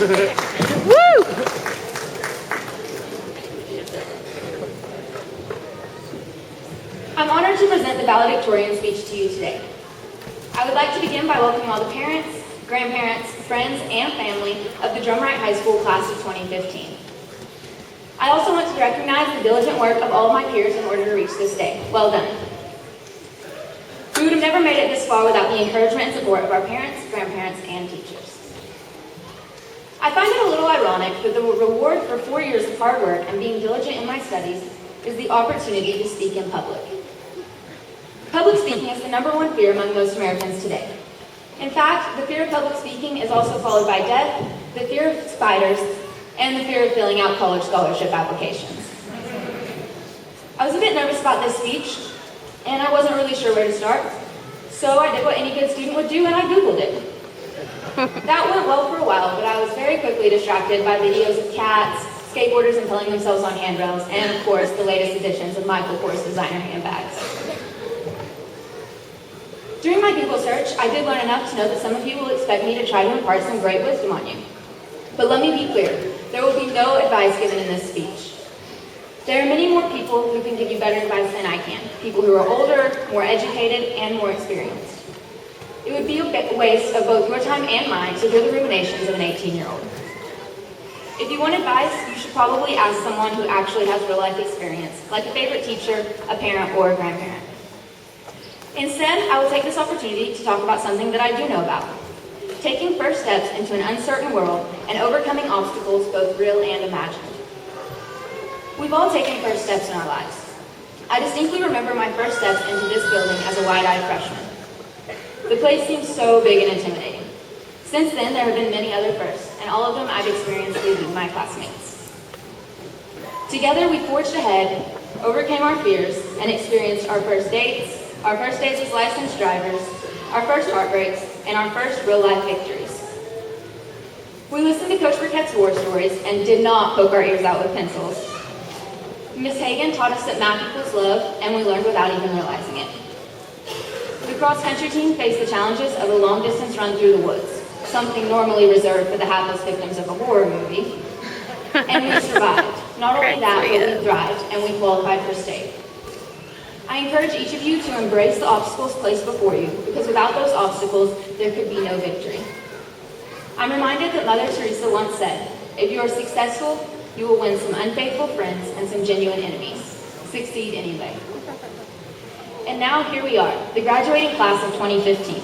Woo! I'm honored to present the valedictorian speech to you today. I would like to begin by welcoming all the parents, grandparents, friends, and family of the Drumright High School class of 2015. I also want to recognize the diligent work of all of my peers in order to reach this day. Well done. We would have never made it this far without the encouragement and support of our parents, grandparents, and teachers. I find it a little ironic that the reward for 4 years of hard work and being diligent in my studies is the opportunity to speak in public. Public speaking is the #1 fear among most Americans today. In fact, the fear of public speaking is also followed by death, the fear of spiders, and the fear of filling out college scholarship applications. I was a bit nervous about this speech, and I wasn't really sure where to start, so I did what any good student would do, and I Googled it. That went well for a while, but I was very quickly distracted by videos of cats, skateboarders impaling themselves on handrails, and of course, the latest editions of Michael Kors designer handbags. During my Google search, I did learn enough to know that some of you will expect me to try to impart some great wisdom on you. But let me be clear, there will be no advice given in this speech. There are many more people who can give you better advice than I can, people who are older, more educated, and more experienced. It would be a waste of both your time and mine to hear the ruminations of an 18-year-old. If you want advice, you should probably ask someone who actually has real-life experience, like a favorite teacher, a parent, or a grandparent. Instead, I will take this opportunity to talk about something that I do know about, taking first steps into an uncertain world and overcoming obstacles both real and imagined. We've all taken first steps in our lives. I distinctly remember my first steps into this building as a wide-eyed freshman. The place seemed so big and intimidating. Since then, there have been many other firsts, and all of them I've experienced with my classmates. Together, we forged ahead, overcame our fears, and experienced our first dates as licensed drivers, our first heartbreaks, and our first real-life victories. We listened to Coach Burkett's war stories and did not poke our ears out with pencils. Miss Hagan taught us that math equals love, and we learned without even realizing it. The cross-country team faced the challenges of a long-distance run through the woods, something normally reserved for the hapless victims of a horror movie, and we survived. Not only that, but we thrived, and we qualified for state. I encourage each of you to embrace the obstacles placed before you, because without those obstacles, there could be no victory. I'm reminded that Mother Teresa once said, if you are successful, you will win some unfaithful friends and some genuine enemies. Succeed anyway. And now here we are, the graduating class of 2015.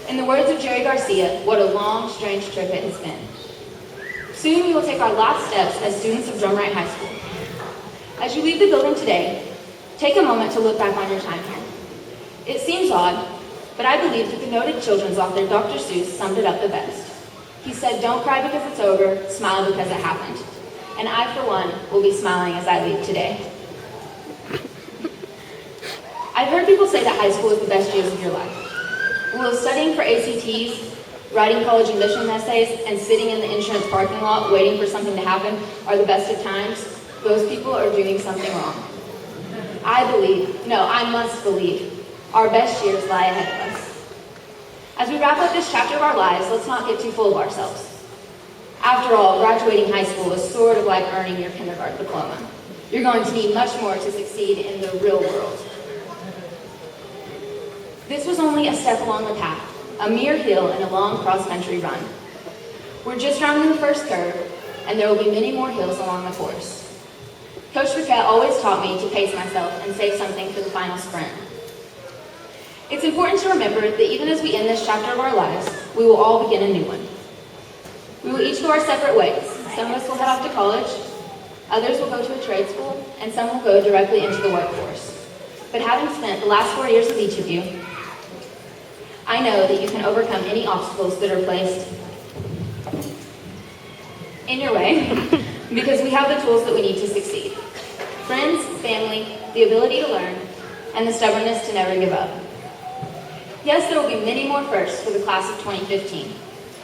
In the words of Jerry Garcia, what a long, strange trip it has been. Soon we will take our last steps as students of Drumright High School. As you leave the building today, take a moment to look back on your time here. It seems odd, but I believe that the noted children's author Dr. Seuss summed it up the best. He said, don't cry because it's over, smile because it happened. And I, for one, will be smiling as I leave today. I've heard people say that high school is the best years of your life. Well, studying for ACTs, writing college admission essays, and sitting in the insurance parking lot waiting for something to happen are the best of times, those people are doing something wrong. I must believe, our best years lie ahead of us. As we wrap up this chapter of our lives, let's not get too full of ourselves. After all, graduating high school is sort of like earning your kindergarten diploma. You're going to need much more to succeed in the real world. This was only a step along the path, a mere hill in a long cross-country run. We're just rounding the first curve, and there will be many more hills along the course. Coach Burkett always taught me to pace myself and save something for the final sprint. It's important to remember that even as we end this chapter of our lives, we will all begin a new one. We will each go our separate ways. Some of us will head off to college, others will go to a trade school, and some will go directly into the workforce. But having spent the last 4 years with each of you, I know that you can overcome any obstacles that are placed in your way because we have the tools that we need to succeed. Friends, family, the ability to learn, and the stubbornness to never give up. Yes, there will be many more firsts for the class of 2015,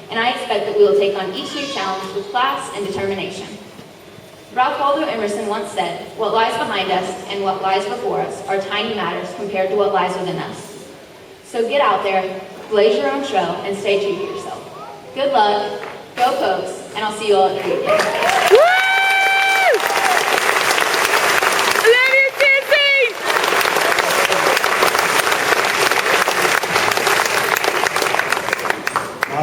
and I expect that we will take on each new challenge with class and determination. Ralph Waldo Emerson once said, what lies behind us and what lies before us are tiny matters compared to what lies within us. So get out there, blaze your own trail, and stay true to yourself. Good luck, Go Pokes, and I'll see you all at the reunion.